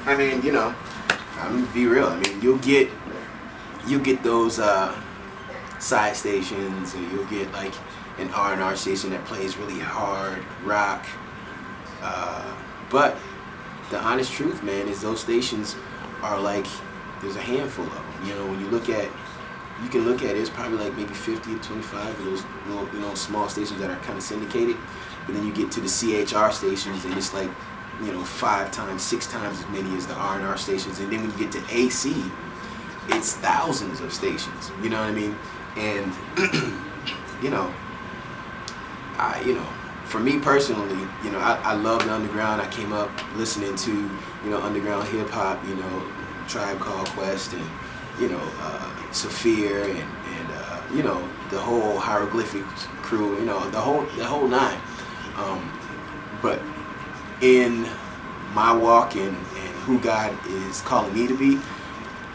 I mean, you know, I'm gonna be real. I mean, you'll get those side stations, or you'll get like an R&R station that plays really hard rock. But the honest truth, man, is those stations are like, there's a handful of them. You know, when you can look at it, it's probably like maybe 50 to 25 of those little, you know, small stations that are kind of syndicated. But then you get to the CHR stations, and it's like, you know, 5 times, 6 times as many as the R&R stations. And then when you get to AC, it's thousands of stations. You know what I mean? And you know, for me personally, you know, I love the underground. I came up listening to, you know, underground hip hop, you know, Tribe Called Quest, and you know, Saphir, and you know, the whole Hieroglyphics crew, you know, the whole nine. But in my walk and who God is calling me to be,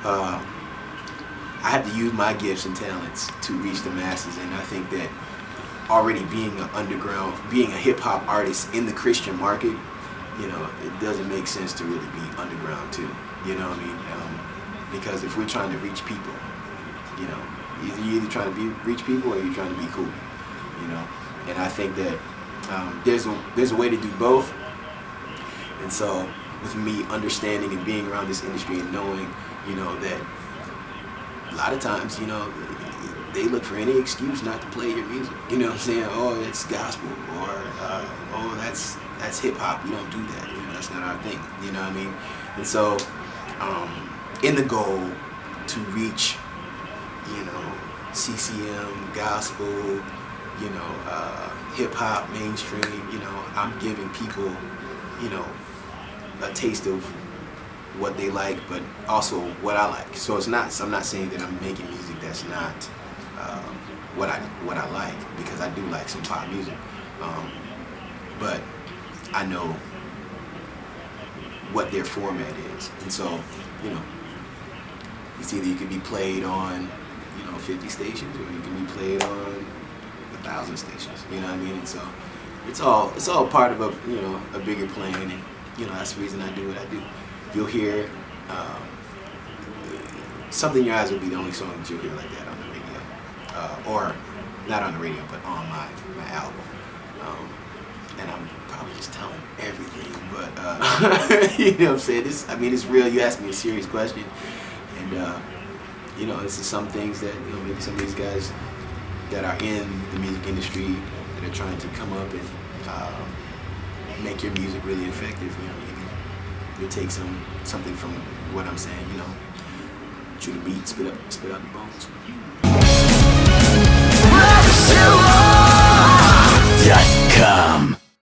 I have to use my gifts and talents to reach the masses. And I think that already being a hip hop artist in the Christian market, you know, it doesn't make sense to really be underground too. You know what I mean? Because if we're trying to reach people, you know, you're either trying to reach people or you're trying to be cool. You know, and I think that there's a way to do both. And so, with me understanding and being around this industry and knowing, you know, that a lot of times, you know, they look for any excuse not to play your music. You know what I'm saying? Oh, it's gospel, or oh, that's hip hop. You don't do that. You know, that's not our thing. You know what I mean? And so, in the goal to reach, you know, CCM, gospel, you know, hip hop, mainstream, you know, I'm giving people, you know, a taste of what they like, but also what I like. So I'm not saying that I'm making music that's not what I like, because I do like some pop music, but I know what their format is, and so, you know, it's either you can be played on, you know, 50 stations, or you can be played on 1,000 stations. You know what I mean? And so it's all part of a bigger plan, and you know, that's the reason I do what I do. You'll hear Something in Your Eyes will be the only song that you'll hear like that on the radio, or not on the radio, but on my album. And I'm probably just telling everything, but you know what I'm saying? It's real. You asked me a serious question, and you know, this is some things that, you know, maybe some of these guys that are in the music industry that are trying to come up and make your music really effective. You know, maybe you'll take something from what I'm saying. You know, chew the beat, spit out the bones.